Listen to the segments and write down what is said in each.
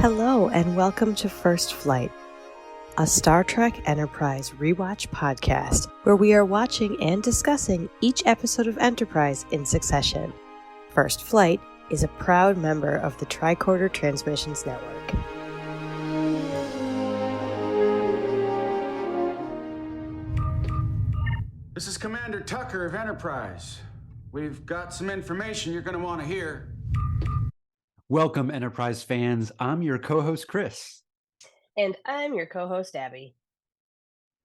Hello and welcome to First Flight, a Star Trek Enterprise rewatch podcast where we are watching and discussing each episode of Enterprise in succession. First Flight is a proud member of the Tricorder Transmissions Network. This is Commander Tucker of Enterprise. We've got some information you're going to want to hear. Welcome, Enterprise fans. I'm your co-host, Chris. And I'm your co-host, Abby.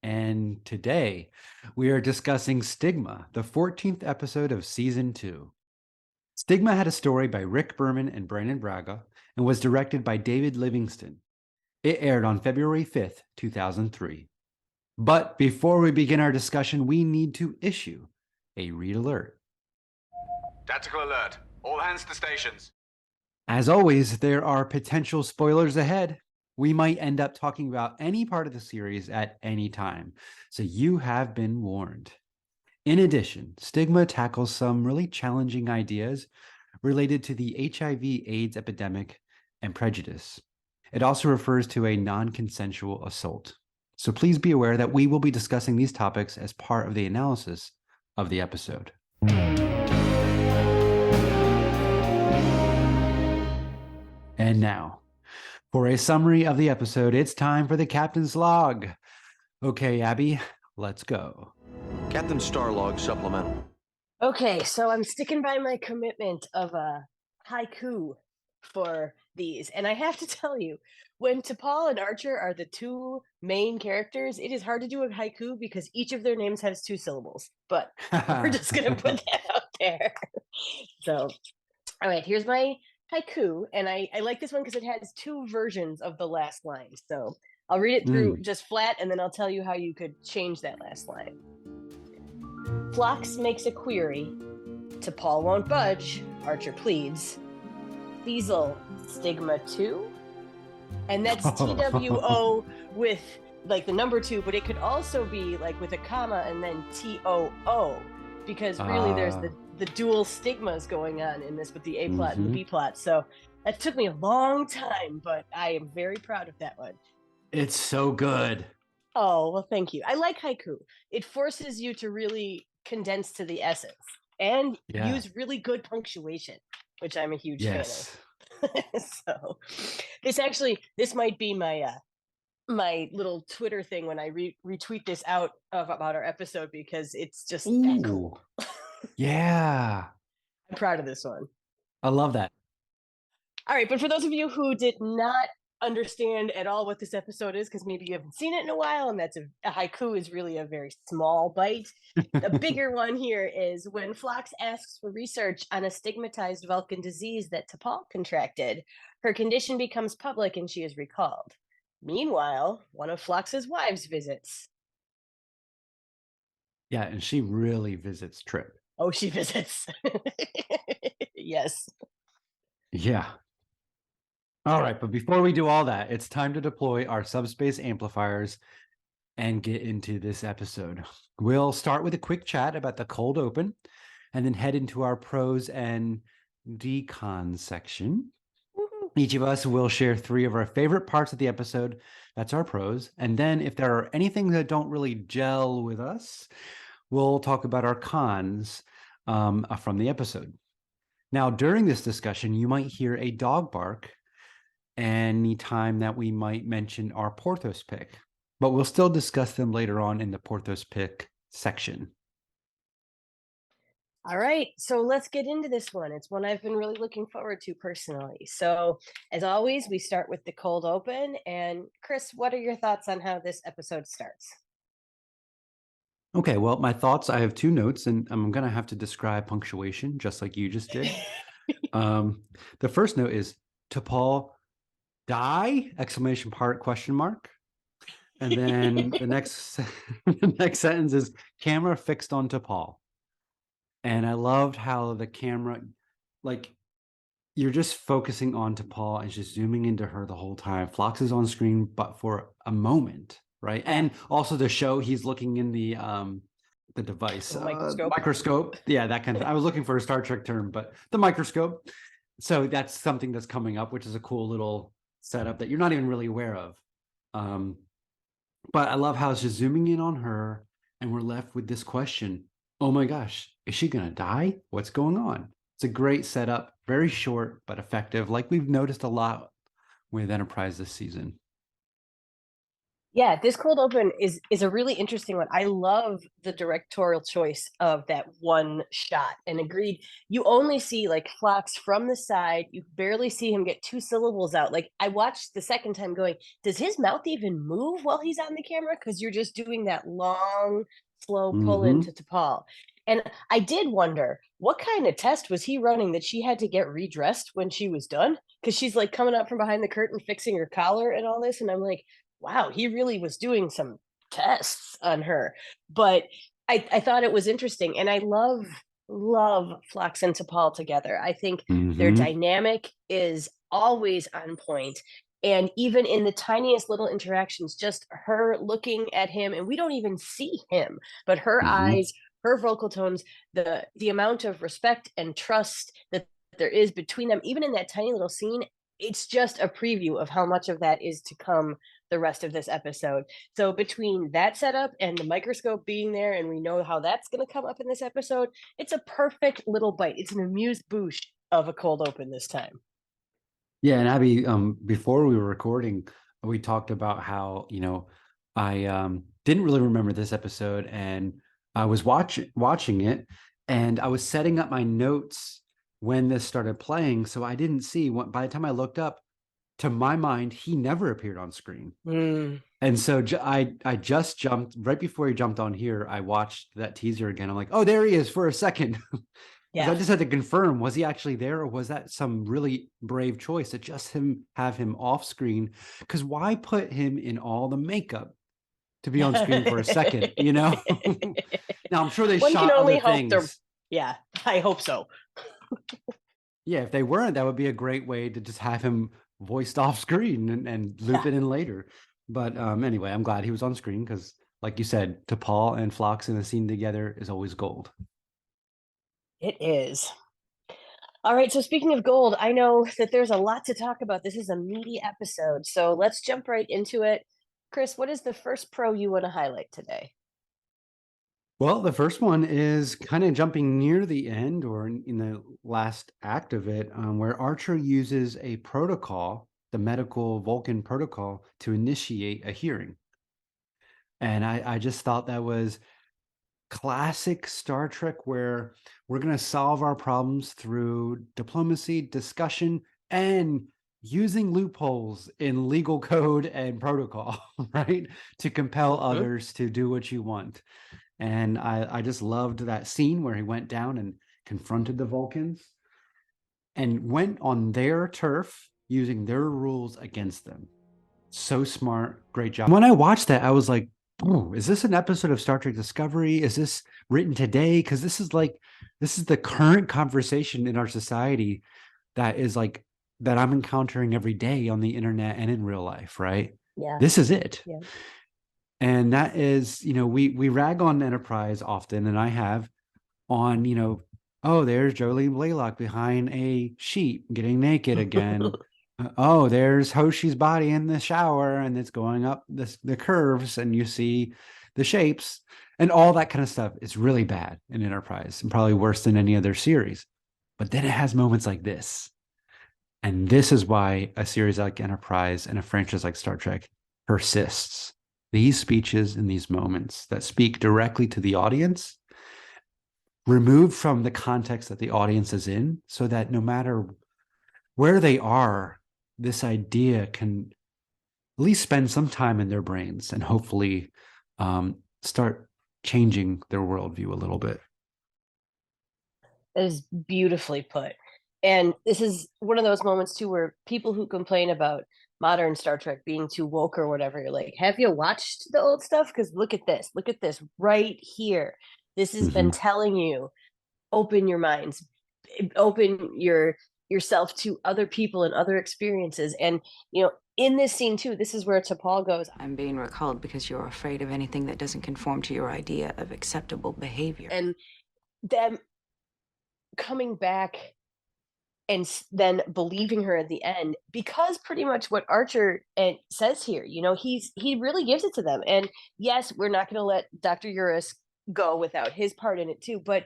And today, we are discussing Stigma, the 14th episode of Season 2. Stigma had a story by Rick Berman and Brandon Braga and was directed by David Livingston. It aired on February 5th, 2003. But before we begin our discussion, we need to issue a read alert. Tactical alert. All hands to stations. As always, there are potential spoilers ahead. We might end up talking about any part of the series at any time, so you have been warned. In addition, Stigma tackles some really challenging ideas related to the HIV/AIDS epidemic and prejudice. It also refers to a non-consensual assault. So please be aware that we will be discussing these topics as part of the analysis of the episode. And now, for a summary of the episode, it's time for the Captain's Log. Okay, Abby, let's go. Captain Starlog Supplemental. Okay, so I'm sticking by my commitment of a haiku for these. And I have to tell you, when T'Pol and Archer are the two main characters, it is hard to do a haiku because each of their names has 2 syllables. But we're just going to put that out there. So, all right, here's my haiku. And I like this one because it has 2 versions of the last line. So I'll read it through just flat, and then I'll tell you how you could change that last line. Phlox makes a query. T'Pol won't budge. Archer pleads. Feasel, Stigma 2? And that's TWO with like the number 2, but it could also be like with a comma and then TOO, because really there's the dual stigmas going on in this with the A plot and the B plot. So that took me a long time, but I am very proud of that one. It's so good. Oh, well, thank you. I like haiku. It forces you to really condense to the essence and use really good punctuation, which I'm a huge fan of. So this might be my my little Twitter thing when I retweet this out about our episode, because it's just that cool. Yeah. I'm proud of this one. I love that. All right, but for those of you who did not understand at all what this episode is, because maybe you haven't seen it in a while, and that's a haiku is really a very small bite. The bigger one here is when Phlox asks for research on a stigmatized Vulcan disease that T'Pol contracted. Her condition becomes public and she is recalled. Meanwhile, one of Phlox's wives visits. Yeah, and she really visits Trip. Oh, she visits. Yes. Yeah. All right, but before we do all that, it's time to deploy our subspace amplifiers and get into this episode. We'll start with a quick chat about the cold open and then head into our pros and decons section. Each of us will share 3 of our favorite parts of the episode. That's our pros. And then if there are anything that don't really gel with us, we'll talk about our cons from the episode. Now, during this discussion, you might hear a dog bark any time that we might mention our Porthos Pick, but we'll still discuss them later on in the Porthos Pick section. All right, so let's get into this one. It's one I've been really looking forward to personally. So, as always, we start with the cold open. And Chris, what are your thoughts on how this episode starts? Okay, well, my thoughts, I have 2 notes, and I'm going to have to describe punctuation just like you just did. The first note is T'Pol die? Exclamation mark, question mark. And then the next sentence is camera fixed on T'Pol. And I loved how the camera, like, you're just focusing on T'Pol and just zooming into her the whole time. Phlox is on screen, but for a moment, right? And also to show he's looking in the device, microscope. Yeah, that kind of. I was looking for a Star Trek term, but the microscope. So that's something that's coming up, which is a cool little setup that you're not even really aware of. But I love how it's just zooming in on her, and we're left with this question: oh my gosh, is she gonna die? What's going on? It's a great setup, very short but effective, like we've noticed a lot with Enterprise this season. Yeah, this cold open is a really interesting one. I love the directorial choice of that one shot. And agreed, you only see like Phlox from the side. You barely see him get two syllables out. Like I watched the second time going, does his mouth even move while he's on the camera? Because you're just doing that long, slow pull Mm-hmm. into T'Pol. And I did wonder what kind of test was he running that she had to get redressed when she was done? Because she's like coming up from behind the curtain, fixing her collar and all this. And I'm like, wow, he really was doing some tests on her. But I thought it was interesting. And I love Phlox and T'Pol together. I think their Mm-hmm. dynamic is always on point. And even in the tiniest little interactions, just her looking at him, and we don't even see him, but her Mm-hmm. eyes, her vocal tones, the amount of respect and trust that there is between them, even in that tiny little scene, it's just a preview of how much of that is to come the rest of this episode. So between that setup and the microscope being there, and we know how that's going to come up in this episode, it's a perfect little bite. It's an amuse bouche of a cold open this time. Yeah, and Abby, before we were recording, we talked about how, I didn't really remember this episode, and I was watching it, and I was setting up my notes when this started playing, so I didn't see what, by the time I looked up, to my mind, he never appeared on screen. Mm, And so I just jumped right before he jumped on here. I watched that teaser again. I'm like, oh, there he is for a second. Because I yeah. just had to confirm, was he actually there, or was that some really brave choice to just have him off screen? Because why put him in all the makeup to be on screen for a second, Now I'm sure they One can shot other only hope they're, things. yeah, I hope so. Yeah, if they weren't, that would be a great way to just have him voiced off screen and loop Yeah, it in later. But anyway, I'm glad he was on screen because, like you said, T'Pol and Phlox in a scene together is always gold. it is. All right, so speaking of gold, I know that there's a lot to talk about. This is a meaty episode, so let's jump right into it. Chris, what is the first pro you want to highlight today? Well, the first one is kind of jumping near the end or in the last act of it, where Archer uses a protocol, the medical Vulcan protocol, to initiate a hearing. And I just thought that was classic Star Trek, where we're going to solve our problems through diplomacy, discussion, and using loopholes in legal code and protocol, right? To compel Mhm. others to do what you want. And I just loved that scene where he went down and confronted the Vulcans and went on their turf using their rules against them. So smart, great job. When I watched that, I was like, oh, is this an episode of Star Trek Discovery? Is this written today? Because this is the current conversation in our society that is like that I'm encountering every day on the internet and in real life, right? Yeah, This is it. yeah. And that is, we rag on Enterprise often, and I have on, oh, there's Jolene Blaylock behind a sheet getting naked again. Oh, there's Hoshi's body in the shower, and it's going up the curves, and you see the shapes and all that kind of stuff. It's really bad in Enterprise and probably worse than any other series. But then it has moments like this. And this is why a series like Enterprise and a franchise like Star Trek persists. These speeches and these moments that speak directly to the audience, removed from the context that the audience is in, so that no matter where they are, this idea can at least spend some time in their brains and hopefully start changing their worldview a little bit. That is beautifully put. And this is one of those moments too where people who complain about modern Star Trek being too woke or whatever, you're like, have you watched the old stuff? Because look at this right here. This has been Mm-hmm. telling you, open your minds, open yourself to other people and other experiences. And in this scene too, this is where T'Pol goes, I'm being recalled because you're afraid of anything that doesn't conform to your idea of acceptable behavior. and them coming back and then believing her at the end, because pretty much what Archer says here, he really gives it to them. And yes, we're not going to let Dr. Urus go without his part in it too, but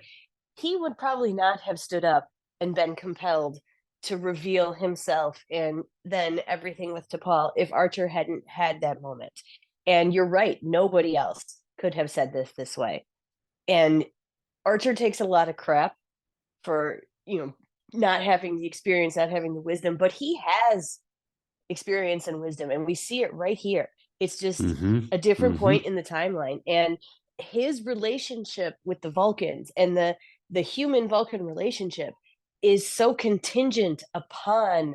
he would probably not have stood up and been compelled to reveal himself and then everything with T'Pol if Archer hadn't had that moment. And you're right, nobody else could have said this way. And Archer takes a lot of crap for, not having the experience, not having the wisdom, but he has experience and wisdom, and we see it right here. It's just a different point in the timeline, and his relationship with the Vulcans and the human Vulcan relationship is so contingent upon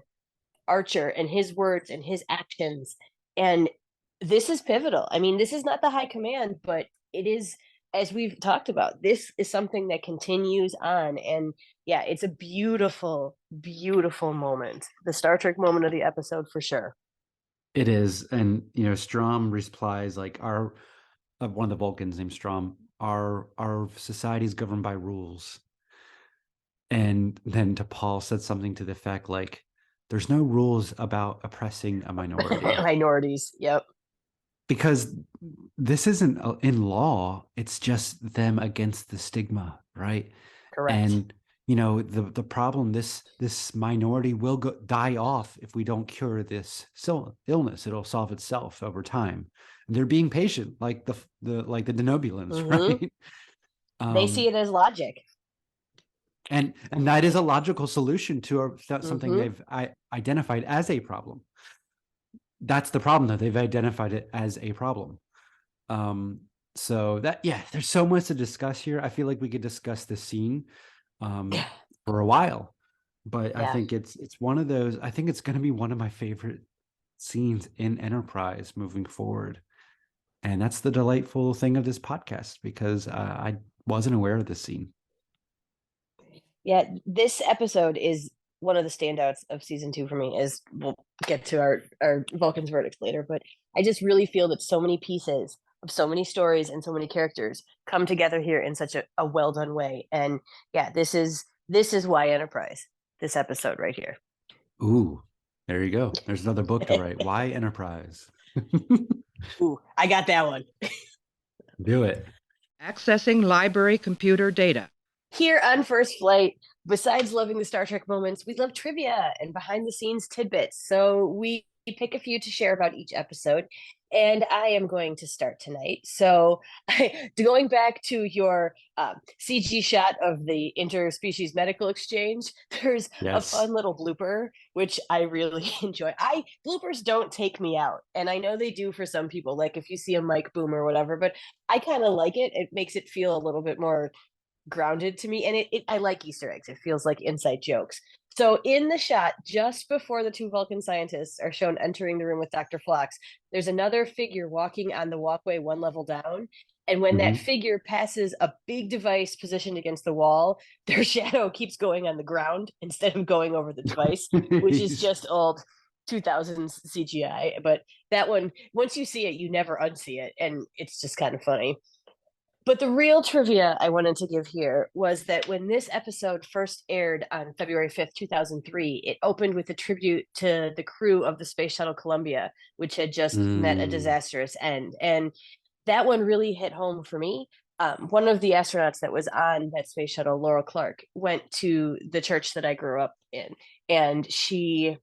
Archer and his words and his actions. And this is pivotal. I mean, this is not the high command, but it is, as we've talked about, this is something that continues on. And yeah, it's a beautiful, beautiful moment. The Star Trek moment of the episode for sure. It is. And, Strom replies like one of the Vulcans named Strom, our society is governed by rules. And then T'Pol said something to the effect like, there's no rules about oppressing a minority. Minorities, yep. Because this isn't in law, it's just them against the stigma, right? Correct. And the problem, this minority will die off if we don't cure this illness. It'll solve itself over time. And they're being patient, like the Denobulans, right? They see it as logic. And that is a logical solution to something they've identified as a problem. That's the problem, though. They've identified it as a problem. So there's so much to discuss here. I feel like we could discuss this scene for a while, but I think it's one of those. I think it's going to be one of my favorite scenes in Enterprise moving forward. And that's the delightful thing of this podcast, because I wasn't aware of this scene. Yeah, this episode is one of the standouts of season 2 for me. As we'll get to our Vulcans Verdict later, but I just really feel that so many pieces of so many stories and so many characters come together here in such a well done way. And yeah, this is why Enterprise. This episode right here. Ooh, there you go. There's another book to write. Why Enterprise? Ooh, I got that one. Do it. Accessing library computer data. Here on First Flight, besides loving the Star Trek moments, we love trivia and behind-the-scenes tidbits. So we pick a few to share about each episode, and I am going to start tonight. So going back to your CG shot of the Interspecies Medical Exchange, there's a fun little blooper, which I really enjoy. Bloopers don't take me out, and I know they do for some people, like if you see a mic boom or whatever, but I kind of like it. It makes it feel a little bit more grounded to me, and I like Easter eggs. It feels like inside jokes. So in the shot just before the 2 Vulcan scientists are shown entering the room with Dr. Phlox, there's another figure walking on the walkway 1 level down, and when that figure passes a big device positioned against the wall, their shadow keeps going on the ground instead of going over the device, which is just old 2000s CGI. But that one, once you see it, you never unsee it, and it's just kind of funny. But the real trivia I wanted to give here was that when this episode first aired on February 5th, 2003, it opened with a tribute to the crew of the Space Shuttle Columbia, which had just met a disastrous end. And that one really hit home for me. One of the astronauts that was on that space shuttle, Laurel Clark, went to the church that I grew up in, and she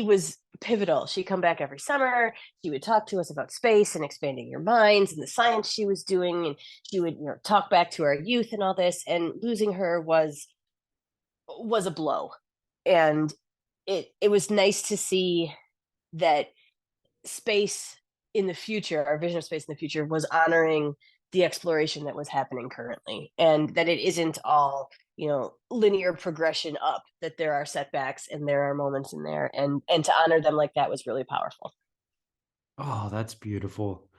was pivotal. She'd come back every summer. She would talk to us about space and expanding your minds and the science she was doing. And she would, talk back to our youth and all this. And losing her was a blow. And it was nice to see that space in the future, our vision of space in the future, was honoring the exploration that was happening currently, and that it isn't all linear progression up, that there are setbacks and there are moments in there, and to honor them like that was really powerful. Oh, that's beautiful.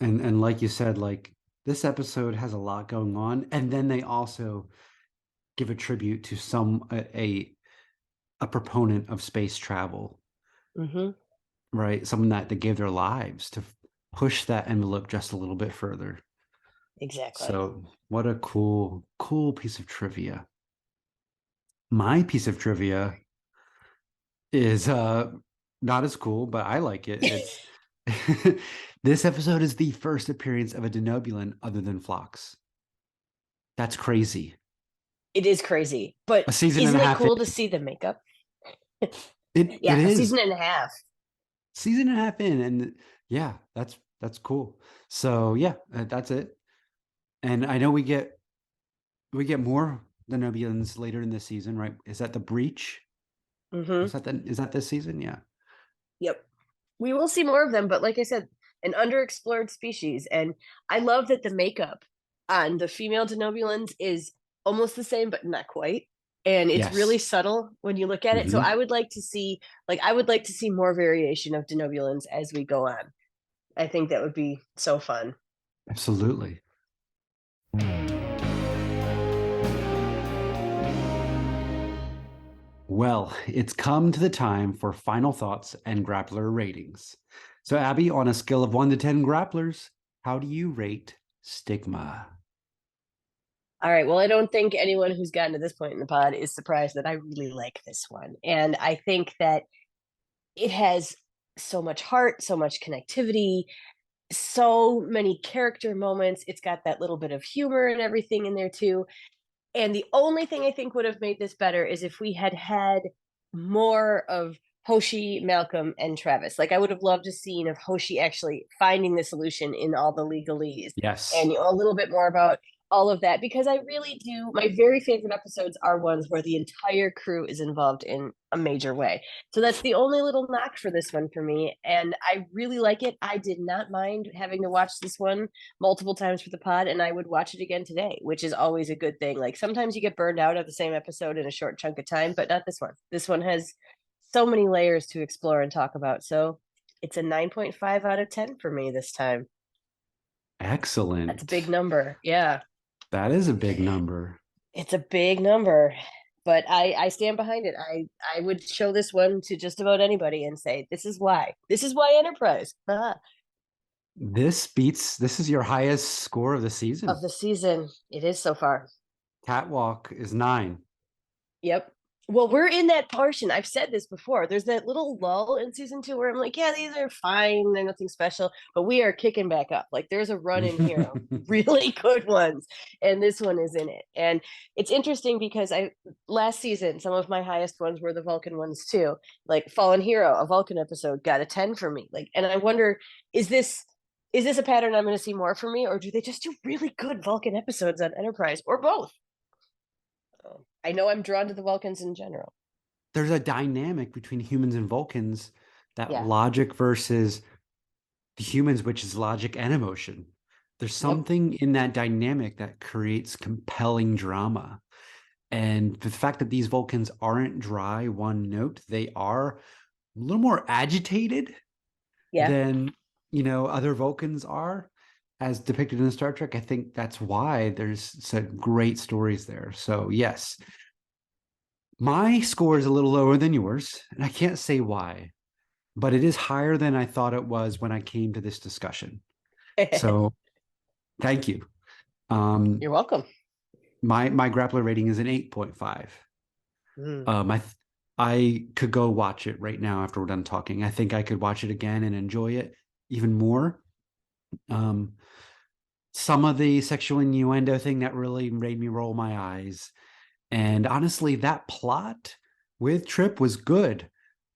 And like you said, like, this episode has a lot going on, and then they also give a tribute to a proponent of space travel, right? Someone that they gave their lives to push that envelope just a little bit further. Exactly. So what a cool piece of trivia. My piece of trivia is not as cool, but I like it. It's this episode is the first appearance of a denobulan other than Phlox. That's crazy. It is crazy, but A season and isn't a it half cool to see the makeup? it Yeah, a is season and a half. season and a half in, and yeah, that's cool. So yeah, that's it. And I know we get more denobulans later in this season, right? Is that the breach? Hmm. Is that this season? Yeah. Yep. We will see more of them, but like I said, an underexplored species. And I love that the makeup on the female denobulans is almost the same, but not quite. And it's really Yes. subtle when you look at it. So Mhm. I would like to see more variation of denobulans as we go on. I think that would be so fun. Absolutely. Well, it's come to the time for final thoughts and grappler ratings. So, Abby, on a scale of 1 to 10 grapplers, how do you rate Stigma? All right. Well, I don't think anyone who's gotten to this point in the pod is surprised that I really like this one. And I think that it has so much heart, so much connectivity, so many character moments. It's got that little bit of humor and everything in there too. And the only thing I think would have made this better is if we had had more of Hoshi, Malcolm, and Travis. Like I would have loved a scene of Hoshi actually finding the solution in all the legalese, Yes. and a little bit more about all of that, because I really do. My very favorite episodes are ones where the entire crew is involved in a major way. So that's the only little knock for this one for me, and I really like it. I did not mind having to watch this one multiple times for the pod, and I would watch it again today, which is always a good thing. Like sometimes you get burned out of the same episode in a short chunk of time, but not this one. This one has so many layers to explore and talk about. So it's a 9.5 out of 10 for me this time. That's a Excellent. big number. Yeah, That is a big number. it's a big number. But I stand behind it. I would show this one to just about anybody and say, this is why. This is why Enterprise. This is your highest score of the Of season. the season. It is so far. Catwalk is 9. Yep. Well, we're in that portion. I've said this before. There's that little lull in season 2 where I'm like, yeah, these are fine. They're nothing special. But we are kicking back up. Like there's a run in here of really good ones. And this one is in it. And it's interesting because last season, some of my highest ones were the Vulcan ones too. Like Fallen Hero, a Vulcan episode, got a 10 for me. Like, and I wonder, is this a pattern I'm going to see more from me, or do they just do really good Vulcan episodes on Enterprise, or both? I know I'm drawn to the Vulcans in general. There's a dynamic between humans and Vulcans, that Yeah. logic versus the humans, which is logic and emotion. There's something in that dynamic that creates compelling drama. And the fact that these Vulcans aren't dry, one note, they are a little more agitated Yeah. than, other Vulcans are, as depicted in Star Trek. I think that's why there's such great stories there. So yes, my score is a little lower than yours, and I can't say why, but it is higher than I thought it was when I came to this discussion. So thank you. You're welcome. My grappler rating is an 8.5. I could go watch it right now after we're done talking. I think I could watch it again and enjoy it even more. Some of the sexual innuendo thing that really made me roll my eyes. And honestly, that plot with Trip was good,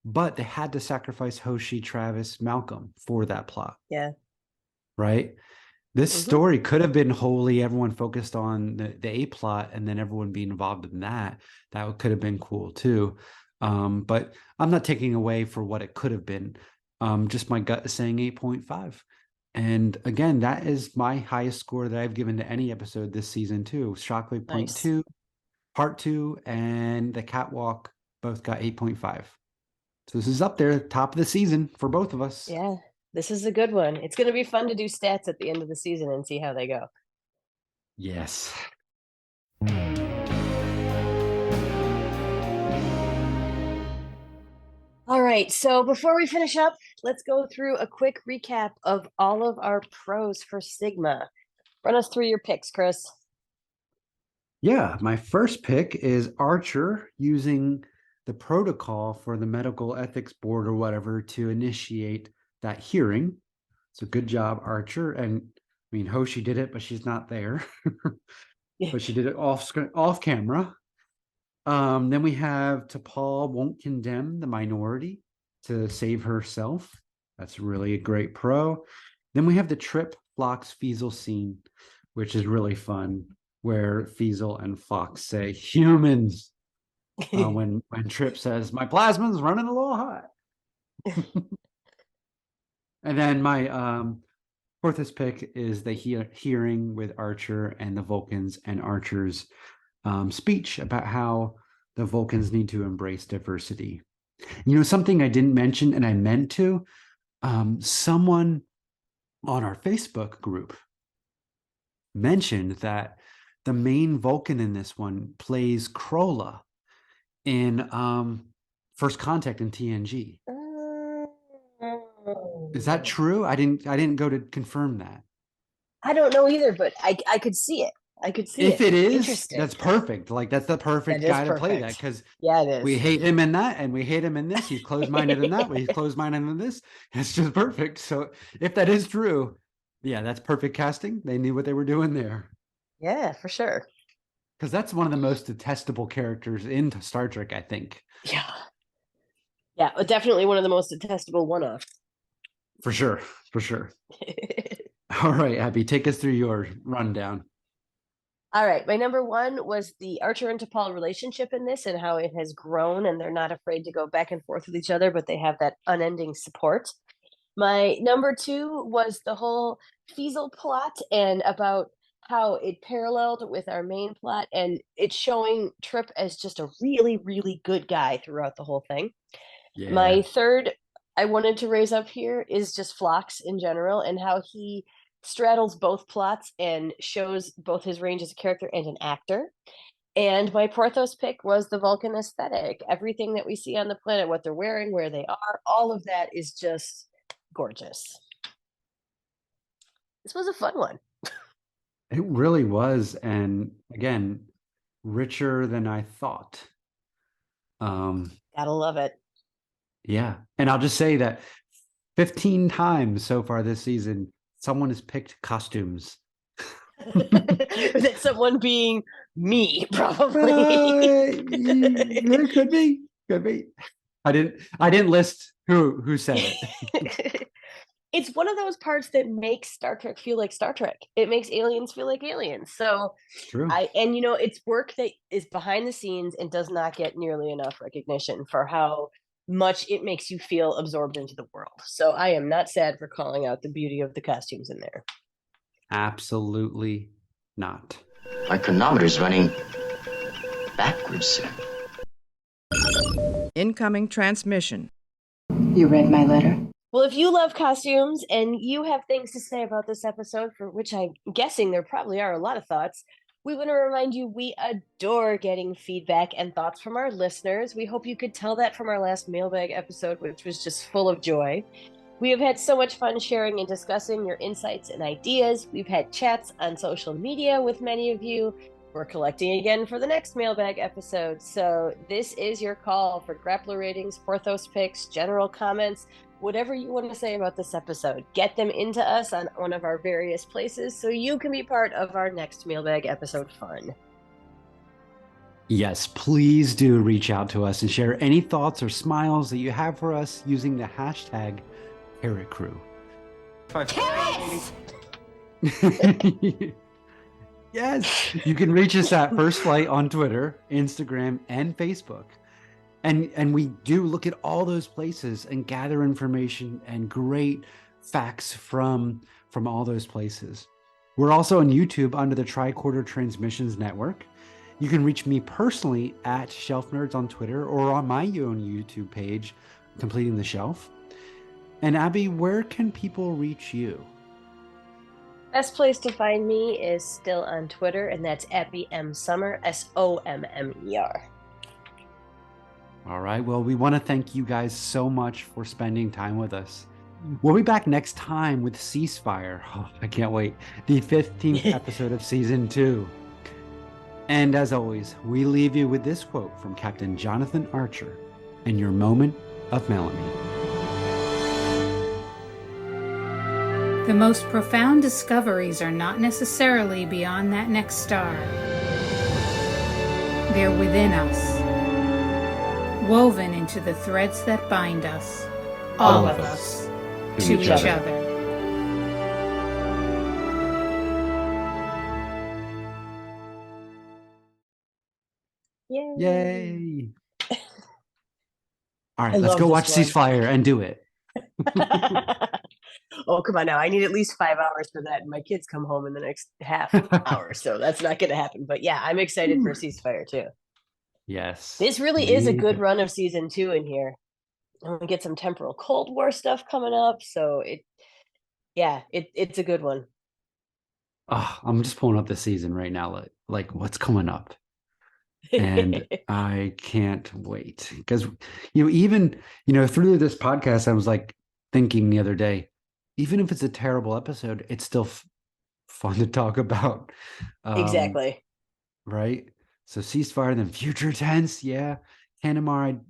but they had to sacrifice Hoshi, Travis, Malcolm for that plot. Yeah. Right? This story could have been wholly everyone focused on the A plot and then everyone being involved in that. That could have been cool too. But I'm not taking away for what it could have been. Just my gut is saying 8.5. And again, that is my highest score that I've given to any episode this season too. Shockwave Point 2, Part 2, and the Catwalk both got 8.5. So this is up there, top of the season for both of us. Yeah, this is a good one. It's going to be fun to do stats at the end of the season and see how they go. Yes. All right, so before we finish up, let's go through a quick recap of all of our pros for Stigma. Run us through your picks, Chris. Yeah, my first pick is Archer using the protocol for the medical ethics board or whatever to initiate that hearing. So good job, Archer. And I mean, Hoshi did it, but she's not there. But she did it off camera. Then we have T'Pol won't condemn the minority to save herself. That's really a great pro. Then we have the Trip Phlox Feasel scene, which is really fun, where Feasel and Fox say humans when Trip says my plasma's running a little hot. And then my Porthos Pick is the hearing with Archer and the Vulcans and Archer's speech about how the Vulcans need to embrace diversity. You know, something I didn't mention and I meant to, someone on our Facebook group mentioned that the main Vulcan in this one plays Krola in First Contact in TNG. Is that true? I didn't go to confirm that. I don't know either, but I could see it. I could see If it. it is, that's perfect. Like that's the perfect That is guy to play that perfect. because Yeah, it is. we hate him in that and we hate him in this. He's closed-minded in that, but he's closed-minded in this. It's just perfect. So if that is true, yeah, that's perfect casting. They knew what they were doing there. Yeah, for sure. Because that's one of the most detestable characters in Star Trek, I think. Yeah. Yeah, but definitely one of the most detestable one-offs. For sure. For sure. All right, Abby, take us through your rundown. All right, my number one was the Archer and T'Pol relationship in this and how it has grown, and they're not afraid to go back and forth with each other, but they have that unending support. My number two was the whole Feasel plot and about how it paralleled with our main plot, and it's showing Trip as just a really, really good guy throughout the whole thing. Yeah. My third I wanted to raise up here is just Phlox in general and how he straddles both plots and shows both his range as a character and an actor. And my Porthos pick was the Vulcan aesthetic. Everything that we see on the planet, what they're wearing, where they are, all of that is just gorgeous. This was a fun one. It really was. And again, richer than I thought. Gotta love it. Yeah. And I'll just say that 15 times so far this season, someone has picked costumes. That someone being me, probably. There could be. Could be. I didn't list who said it. It's one of those parts that makes Star Trek feel like Star Trek. It makes aliens feel like aliens. So It's true. it's work that is behind the scenes and does not get nearly enough recognition for how much it makes you feel absorbed into the world. So I am not sad for calling out the beauty of the costumes in there. Absolutely not. Our chronometer's running backwards, sir. Incoming transmission. You read my letter? Well, if you love costumes and you have things to say about this episode, for which I'm guessing there probably are a lot of thoughts, we want to remind you we adore getting feedback and thoughts from our listeners. We hope you could tell that from our last mailbag episode, which was just full of joy. We have had so much fun sharing and discussing your insights and ideas. We've had chats on social media with many of you. We're collecting again for the next mailbag episode. So this is your call for Grappler ratings, Porthos picks, general comments, whatever you want to say about this episode. Get them into us on one of our various places so you can be part of our next mailbag episode fun. Yes, please do reach out to us and share any thoughts or smiles that you have for us using the hashtag Carrot Crew. Yes, you can reach us at First Flight on Twitter, Instagram, and Facebook. And we do look at all those places and gather information and great facts from all those places. We're also on YouTube under the Tricorder Transmissions Network. You can reach me personally at Shelf Nerds on Twitter or on my own YouTube page, Completing the Shelf. And Abby, where can people reach you? Best place to find me is still on Twitter, and that's Abby M. Summer, SOMMER. All right. Well, we want to thank you guys so much for spending time with us. We'll be back next time with Ceasefire. Oh, I can't wait. The 15th episode of season 2. And as always, we leave you with this quote from Captain Jonathan Archer in your moment of Melanie. The most profound discoveries are not necessarily beyond that next star. They're within us, woven into the threads that bind us, all of us, to each other. Yay! Yay! All I right, let's love go this watch one. Ceasefire and do it. Oh, come on now. I need at least 5 hours for that. And my kids come home in the next half hour. So that's not going to happen. But yeah, I'm excited for Ceasefire too. Yes. This really is a good run of season 2 in here. And we get some temporal Cold War stuff coming up. So it's a good one. Oh, I'm just pulling up the season right now. Like what's coming up. And I can't wait because, even, through this podcast, I was like thinking the other day, even if it's a terrible episode, it's still fun to talk about. Exactly. Right. So Ceasefire, then Future Tense. Yeah. Canamar,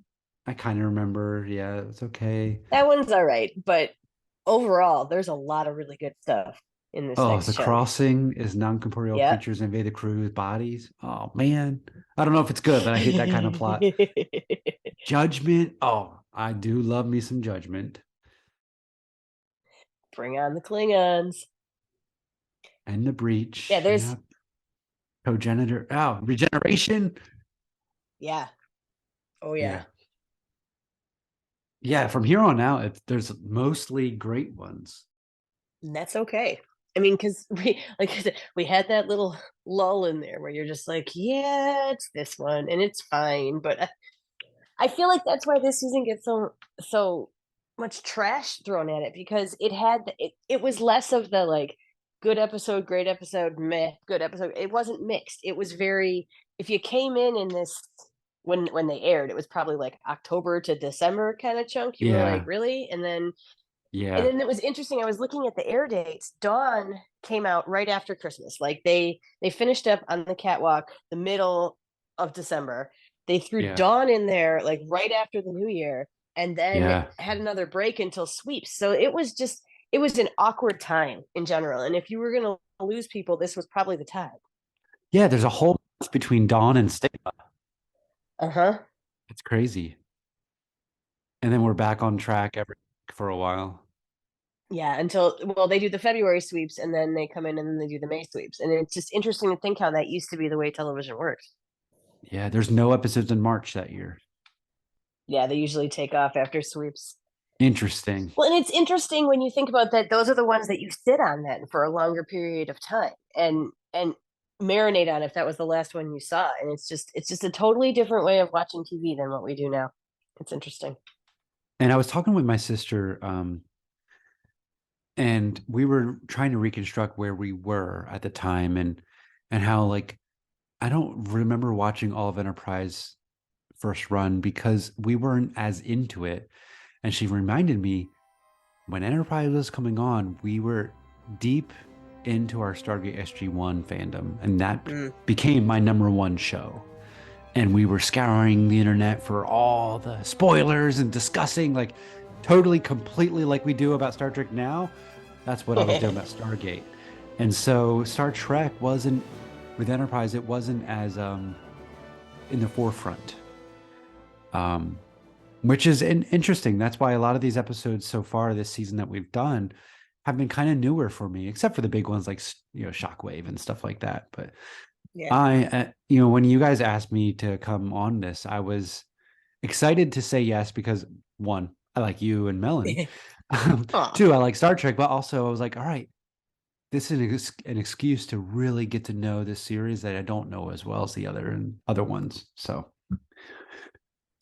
I kind of remember. Yeah, it's okay. That one's all right. But overall, there's a lot of really good stuff in this next The chunk. Crossing is non-corporeal creatures invade the crew's bodies. Oh, man. I don't know if it's good, but I hate that kind of plot. Judgment. Oh, I do love me some Judgment. Bring on the Klingons. And The Breach. Yeah, there's... Progenitor. Oh, Regeneration. Yeah. Oh, yeah. Yeah, from here on out, there's mostly great ones. And that's okay. I mean, because we, like I said, we had that little lull in there where you're just like, yeah, it's this one, and it's fine. But I feel like that's why this season gets so much trash thrown at it, because it was less of the like good episode, great episode, meh, good episode. It wasn't mixed. It was very, if you came in this when they aired, it was probably like October to December kind of chunk. You were like, really? And then it was interesting. I was looking at the air dates. Dawn came out right after Christmas. Like they finished up on the catwalk the middle of December. They threw Dawn in there like right after the New Year, and then had another break until Sweeps. So it was an awkward time in general. And if you were going to lose people, this was probably the time. Yeah, there's a whole month between Dawn and Stigma. It's crazy. And then we're back on track for a while. Yeah, until they do the February sweeps, and then they come in and then they do the May sweeps. And it's just interesting to think how that used to be the way television works. Yeah, there's no episodes in March that year. Yeah, they usually take off after sweeps. Interesting. Well, and it's interesting when you think about that. Those are the ones that you sit on then for a longer period of time and marinate on if that was the last one you saw. And it's just a totally different way of watching TV than what we do now. It's interesting. And I was talking with my sister, and we were trying to reconstruct where we were at the time and how, like, I don't remember watching all of Enterprise first run because we weren't as into it. And she reminded me when Enterprise was coming on, we were deep into our Stargate SG-1 fandom, and that became my number one show. And we were scouring the internet for all the spoilers and discussing, like, totally, completely like we do about Star Trek now. That's what I was doing about Stargate. And so Star Trek wasn't, with Enterprise, it wasn't as in the forefront. Which is interesting. That's why a lot of these episodes so far this season that we've done have been kind of newer for me, except for the big ones like, Shockwave and stuff like that. But I, when you guys asked me to come on this, I was excited to say yes because, one, I like you and Melanie. Two, I like Star Trek, but also I was like, all right, this is an excuse to really get to know this series that I don't know as well as the other ones. So,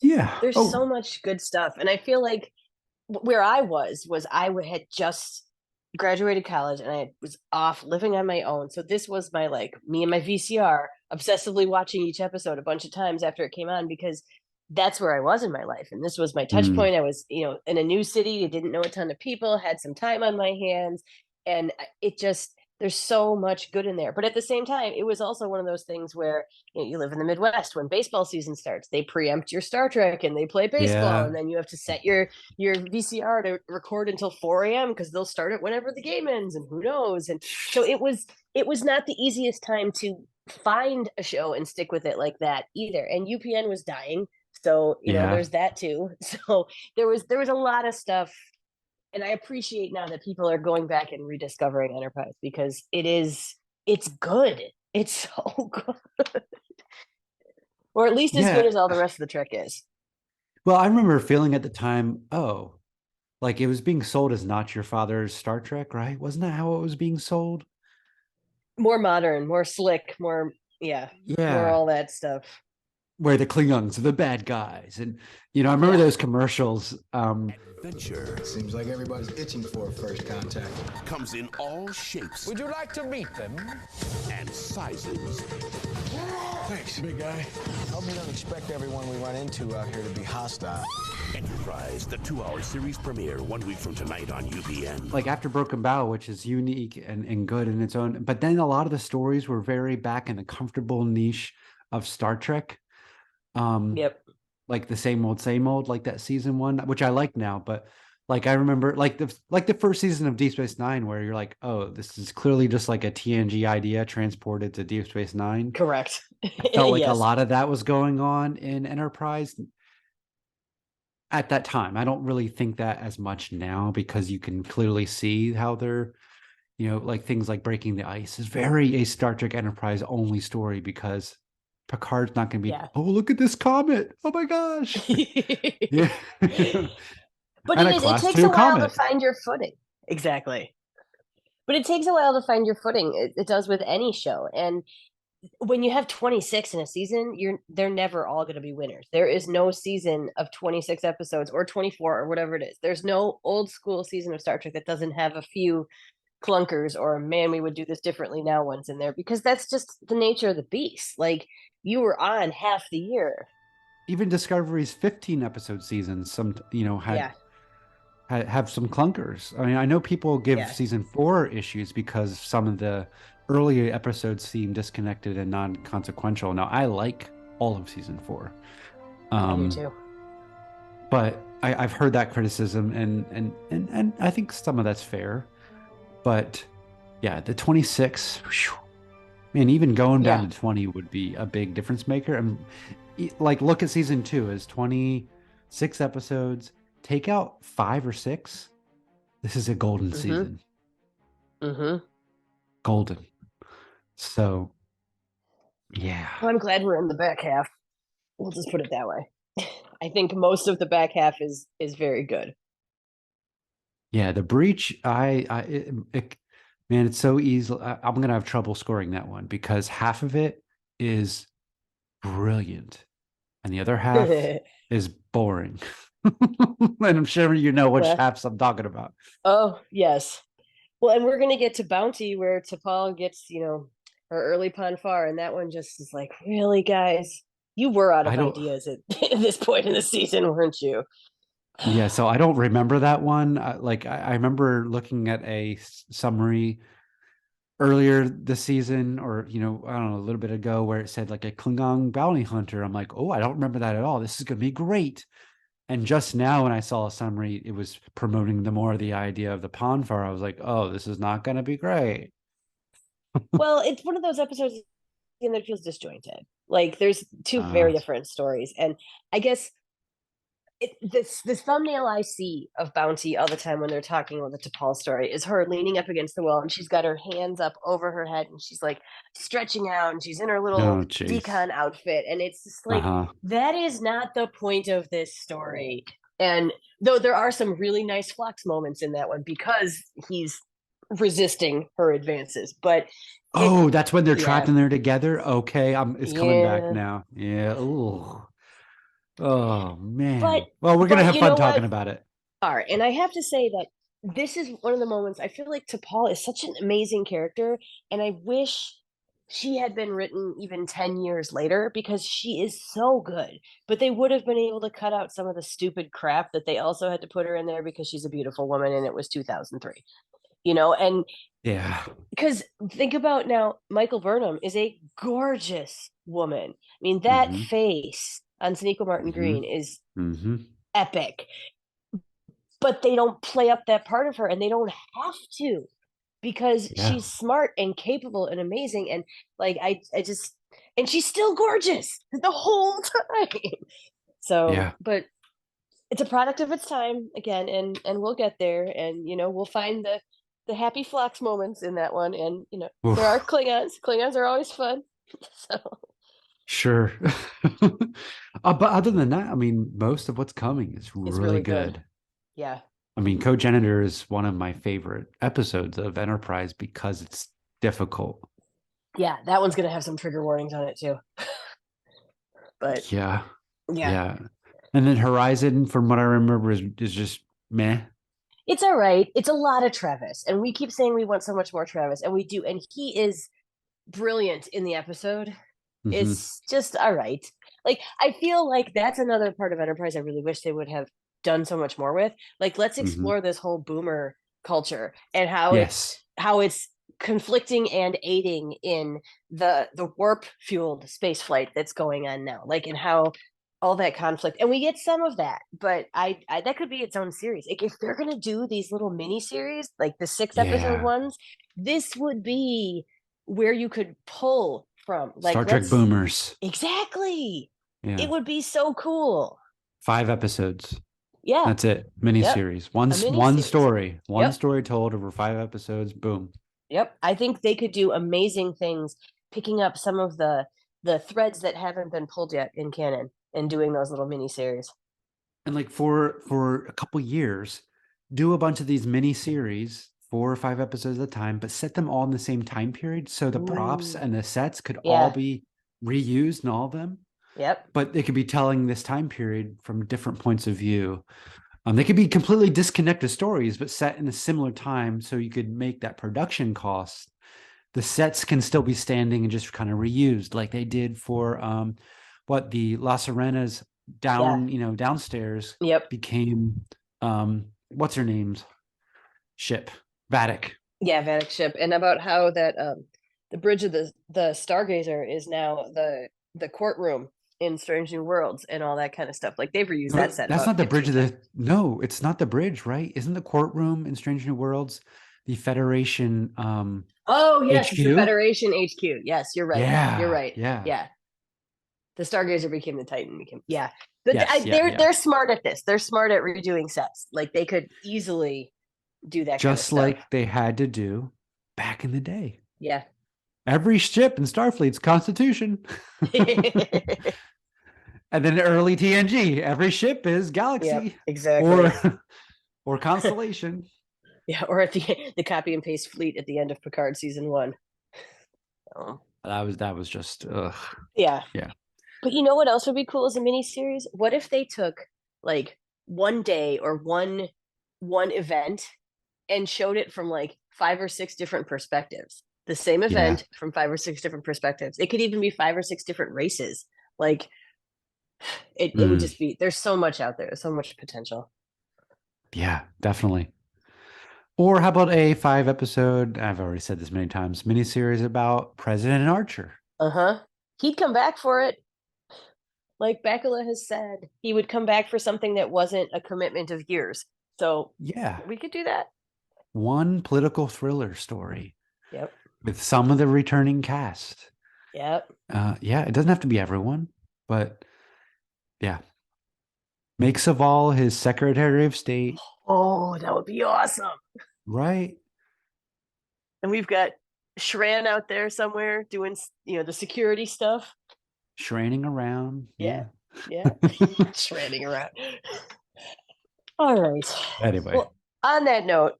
yeah. There's so much good stuff. And I feel like where I was I had just graduated college and I was off living on my own. So this was my, like, me and my VCR obsessively watching each episode a bunch of times after it came on, because that's where I was in my life. And this was my touch point. I was, in a new city. I didn't know a ton of people, had some time on my hands. And it There's so much good in there. But at the same time, it was also one of those things where you live in the Midwest. When baseball season starts, they preempt your Star Trek and they play baseball, Yeah. and then you have to set your VCR to record until 4 a.m. because they'll start it whenever the game ends, and who knows. And so it was not the easiest time to find a show and stick with it like that either. And UPN was dying, so Yeah. there's that too. So there was a lot of stuff, and I appreciate now that people are going back and rediscovering Enterprise because it's good. It's so good. Or at least as good Yeah. as all the rest of the Trek is. Well, I remember feeling at the time, oh, like it was being sold as not your father's Star Trek, right? Wasn't that how it was being sold? More modern, more slick, more more Yeah. all that stuff. Where the Klingons are the bad guys. And, I remember Yeah. those commercials. Adventure Seems like everybody's itching for a first contact. comes in all shapes Would you like to meet them? and sizes. Thanks, big guy. Hope we don't expect everyone we run into out here to be hostile. Enterprise, the 2-hour series premiere 1 week from tonight on UPN. Like after Broken Bow, which is unique and good in its own. But then a lot of the stories were very back in the comfortable niche of Star Trek. Yep. Like the same old, like that season 1, which I like now. But like I remember like the first season of Deep Space Nine, where you're like, oh, this is clearly just like a TNG idea transported to Deep Space Nine. Correct. I felt like Yes. a lot of that was going on in Enterprise at that time. I don't really think that as much now because you can clearly see how they're, like things like Breaking the Ice is very a Star Trek Enterprise only story because Picard's not going to be, Yeah. oh, look at this comet. Oh my gosh. Yeah. But And it takes Class a 2 while to comet. find your footing. Exactly. But it takes a while to find your footing. It does with any show. And when you have 26 in a season, they're never all going to be winners. There is no season of 26 episodes or 24 or whatever it is. There's no old school season of Star Trek that doesn't have a few clunkers or, man, we would do this differently now ones in there, because that's just the nature of the beast. Like, you were on half the year. Even Discovery's 15 episode seasons, some, Yeah. have some clunkers. I mean, I know people give Yeah. season 4 issues because some of the earlier episodes seem disconnected and non-consequential. Now, I like all of season 4. I do too. But I've heard that criticism, and I think some of that's fair. But yeah, the 26, whew, man, even going down to 20 would be a big difference maker. And like, look at season 2 as 26 episodes. Take out 5 or 6. This is a golden season. Mm-hmm. Golden. So, yeah. Well, I'm glad we're in the back half. We'll just put it that way. I think most of the back half is very good. Yeah, the breach. Man, it's so easy. I'm gonna have trouble scoring that one because half of it is brilliant, and the other half is boring. And I'm sure you know which halves I'm talking about. Oh yes. Well, and we're gonna get to Bounty, where T'Pol gets her early Ponfar, and that one just is like, really, guys, you were out of ideas at this point in the season, weren't you? Yeah, so I don't remember that one. I remember looking at a summary earlier this season, or I don't know, a little bit ago, where it said like a Klingon bounty hunter. I'm like, oh, I don't remember that at all. This is gonna be great. And just now, when I saw a summary, it was promoting the idea of the Ponfar. I was like, oh, this is not gonna be great. Well, it's one of those episodes that feels disjointed. Like, there's two very different stories, and I guess this thumbnail I see of Bounty all the time when they're talking about the T'Pol story is her leaning up against the wall, and she's got her hands up over her head, and she's like stretching out, and she's in her little Decon outfit, and it's just like, that is not the point of this story. And though there are some really nice Phlox moments in that one because he's resisting her advances, but that's when they're trapped in there together. Okay, it's coming back now. Yeah. Ooh. Oh man. Well, we're gonna have fun talking about it. All right, and I have to say that this is one of the moments I feel like T'Pol is such an amazing character, and I wish she had been written even 10 years later, because she is so good. But they would have been able to cut out some of the stupid crap that they also had to put her in there because she's a beautiful woman and it was 2003. And Yeah. because think about now, Michael Burnham is a gorgeous woman. I mean, that Mhm. face on Sonequa Martin Green Mhm. is Mhm. epic, but they don't play up that part of her, and they don't have to because Yeah. she's smart and capable and amazing, and like I just and she's still gorgeous the whole time. So, Yeah. but it's a product of its time again, and we'll get there, and we'll find the happy Phlox moments in that one, and there are Oof. Klingons are always fun. So Sure. But other than that, I mean, most of what's coming is it's really really good. good. Yeah. I mean, Cogenitor is one of my favorite episodes of Enterprise because it's difficult. Yeah, that one's gonna have some trigger warnings on it too. But Yeah. yeah, Yeah. And then Horizon, from what I remember, is just meh. it's all right. It's a lot of Travis, and we keep saying we want so much more Travis, and we do, and he is brilliant in the episode. Mhm. It's just all right. Like, I feel like that's another part of Enterprise I really wish they would have done so much more with. Like, let's Mhm. explore this whole boomer culture and how Yes. it's conflicting and aiding in the warp fueled space flight that's going on now. Like, and how all that conflict, and we get some of that, but I that could be its own series. Like, if they're gonna do these little mini series, like the 6 episode Yeah. ones, this would be where you could pull from. Like, Star Trek let's Boomers. exactly. Yeah. It would be so cool. 5 episodes. Yeah. That's it. Yep. Miniseries. A mini One series. story. One Yep. story told over 5 episodes. Boom. Yep. I think they could do amazing things picking up some of the threads that haven't been pulled yet in canon and doing those little mini series. And like for a couple years, do a bunch of these mini series, 4 or 5 episodes at a time, but set them all in the same time period so the props Ooh. and the sets could all Yeah. be reused in all of them. Yep. But they could be telling this time period from different points of view. They could be completely disconnected stories, but set in a similar time, so you could make that production cost. The sets can still be standing and just kind of reused, like they did for the La Serena's down, downstairs Yep. became what's her name's ship, Vatic. Yeah, Vatic ship. And about how that the bridge of the Stargazer is now the courtroom in Strange New Worlds and all that kind of stuff. Like, they've reused that set That's about not the bridge 15 of times. no, it's not the bridge, right? Isn't the courtroom in Strange New Worlds the Federation Oh yes, it's the HQ? Federation HQ. Yes, you're right. You're Yeah, right. yeah. Yeah. The Stargazer became the Titan. Yeah. But Yes, yeah. they're smart at this. They're smart at redoing sets. Like, they could easily do that kind of Just stuff. like they had to do back in the day. Yeah. Every ship in Starfleet's Constitution. And then early TNG, every ship is Galaxy. Yep, exactly. Or Constellation. Yeah, or at the copy and paste fleet at the end of Picard season 1. Oh. That was just Yeah. Yeah. But you know what else would be cool as a mini series? What if they took like one day or one event and showed it from like 5 or 6 different perspectives? The same event from 5 or 6 different perspectives. It could even be 5 or 6 different races. Like, it would just be, there's so much out there, so much potential. Yeah, definitely. Or how about a 5 episode, I've already said this many times, miniseries about President Archer? Uh-huh. He'd come back for it. Like Bakula has said, he would come back for something that wasn't a commitment of years. So yeah, we could do that. One political thriller story. Yep. With some of the returning cast. Yep. Yeah, it doesn't have to be everyone, but yeah. Make Saval his Secretary of State. Oh, that would be awesome. Right. And we've got Shran out there somewhere doing, the security stuff. Shranning around. Yeah. Shranning around. All right. Anyway. Well, on that note,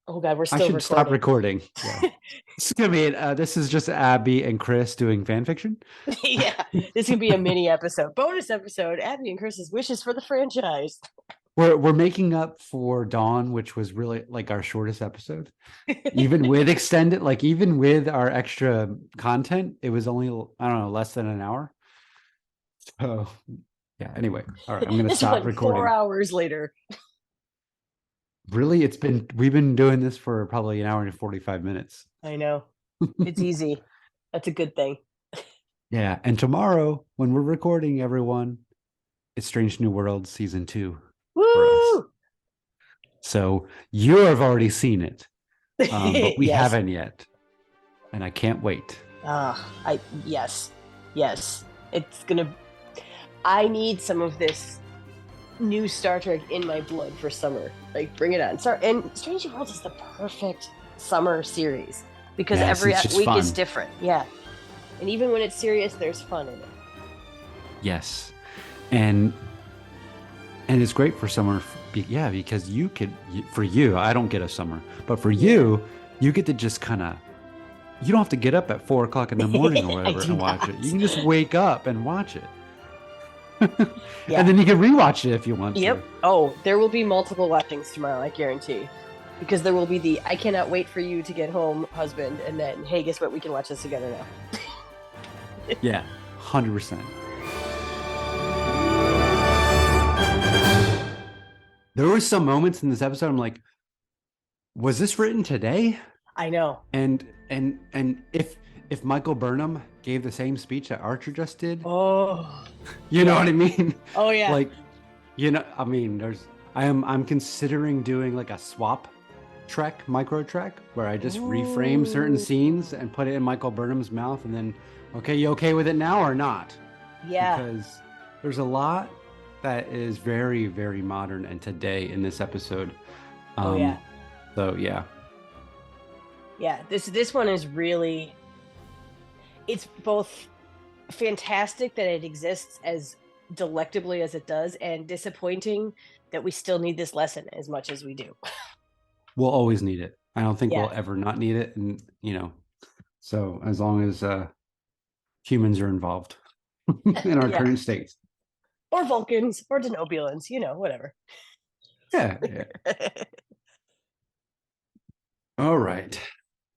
oh God, we're still recording. Stop recording. Yeah. This is just Abby and Chris doing fan fiction. Yeah, this could be a mini episode, bonus episode. Abby and Chris's wishes for the franchise. We're making up for Dawn, which was really like our shortest episode. Even with extended, like even with our extra content, it was only, I don't know, less than an hour. So yeah. Anyway, all right, I'm gonna stop recording. 4 hours later. Really, we've been doing this for probably an hour and 45 minutes. I know. It's easy. That's a good thing. Yeah, and tomorrow when we're recording, everyone, it's Strange New Worlds season 2 for us. Woo! So you have already seen it, but we Yes. haven't yet, and I can't wait. Yes. It's gonna. I need some of this new Star Trek in my blood for summer. Like, bring it on. And Strange New Worlds is the perfect summer series because Yes, every it's just week fun. is different. Yeah, and even when it's serious, there's fun in it. Yes, and it's great for summer. Yeah, because for you, I don't get a summer, but for you get to just kind of. You don't have to get up at 4 o'clock in the morning or whatever and watch it. You can just wake up and watch it. Yeah. And then you can rewatch it if you want Yep. to. Oh, there will be multiple watchings tomorrow, I guarantee. Because there will be the I cannot wait for you to get home husband, and then, hey, guess what? We can watch this together now. Yeah, 100%. There were some moments in this episode I'm like, was this written today? I know. And if Michael Burnham gave the same speech that Archer just did, Oh. you know what I mean? Oh, yeah. Like, I mean, I'm considering doing like a swap micro trek, where I just reframe certain scenes and put it in Michael Burnham's mouth, and then, okay, you okay with it now or not? Yeah. Because there's a lot that is very, very modern and today in this episode. Oh, yeah. So yeah. Yeah, this one is really, it's both fantastic that it exists as delectably as it does, and disappointing that we still need this lesson as much as we do. We'll always need it. I don't think Yeah. we'll ever not need it. And, so as long as humans are involved in our Yeah. current state. Or Vulcans, or Denobulans, whatever. Yeah. All right.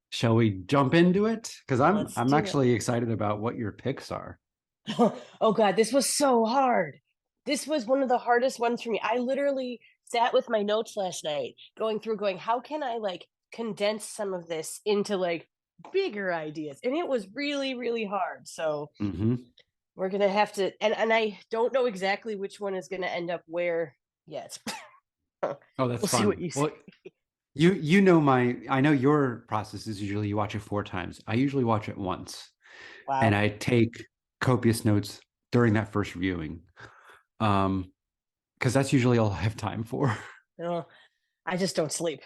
Shall we jump into it? Because Let's I'm do actually excited about what your picks are. Oh God, this was so hard. This was one of the hardest ones for me. I literally sat with my notes last night going, how can I like condense some of this into like bigger ideas? And it was really, really hard. So we're gonna have to, and I don't know exactly which one is gonna end up where yet. Oh, that's We'll fun. see what you say. Well, I know your process is usually you watch it 4 times. I usually watch it once. Wow. And I take copious notes during that first viewing. Because that's usually all I have time for. I just don't sleep.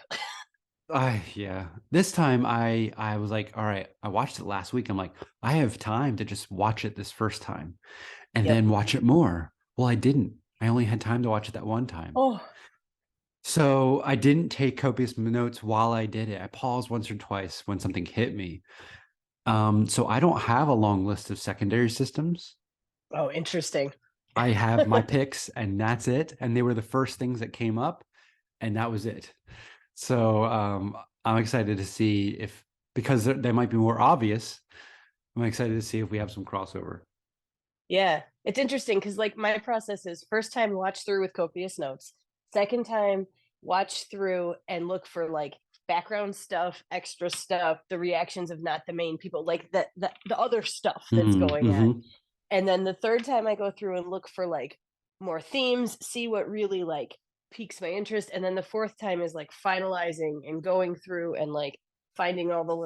Yeah. This time I was like, all right, I watched it last week. I'm like, I have time to just watch it this first time and then watch it more. Well, I didn't. I only had time to watch it that one time. Oh. So I didn't take copious notes while I did it. I paused once or twice when something hit me. So I don't have a long list of secondary systems. Oh, interesting. I have my picks and that's it. And they were the first things that came up and that was it. So I'm excited to see because they might be more obvious, I'm excited to see if we have some crossover. Yeah, it's interesting because like my process is first time watch through with copious notes, second time watch through and look for like background stuff, extra stuff, the reactions of not the main people, like the other stuff that's going on. And then the third time I go through and look for like more themes, see what really like piques my interest. And then the fourth time is like finalizing and going through and like finding all the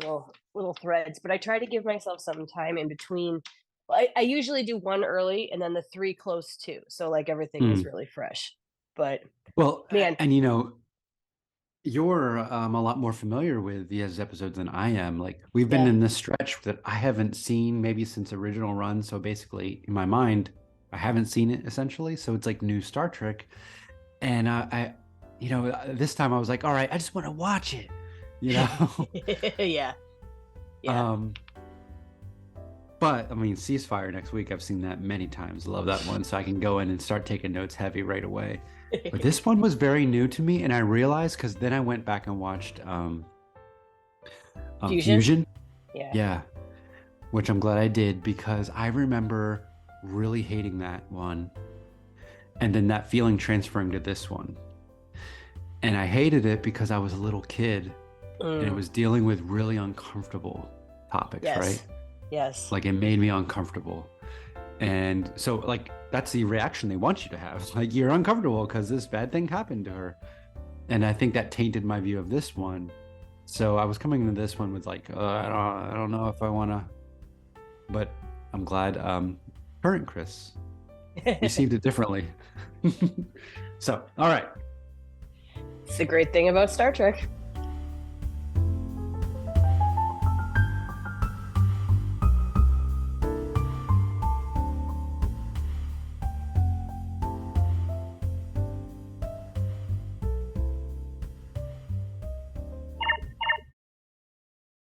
little threads. But I try to give myself some time in between. I usually do one early and then the 3 close to. So like everything is really fresh. But well, man, and you're a lot more familiar with these episodes than I am. Like we've been in this stretch that I haven't seen maybe since original run. So basically in my mind, I haven't seen it essentially. So it's like new Star Trek. And I this time I was like, all right, I just want to watch it, Yeah. But I mean, Ceasefire next week, I've seen that many times. Love that one. So I can go in and start taking notes heavy right away. But this one was very new to me. And I realized because then I went back and watched Fusion. Yeah. Which I'm glad I did because I remember really hating that one. And then that feeling transferring to this one. And I hated it because I was a little kid and it Mm. was dealing with really uncomfortable topics, Yes. right? Yes. Like it made me uncomfortable. And so like that's the reaction they want you to have. Like you're uncomfortable because this bad thing happened to her. And I think that tainted my view of this one. So I was coming into this one with like, I don't know if I want to, but I'm glad current Chris received it differently. So, all right. It's the great thing about Star Trek.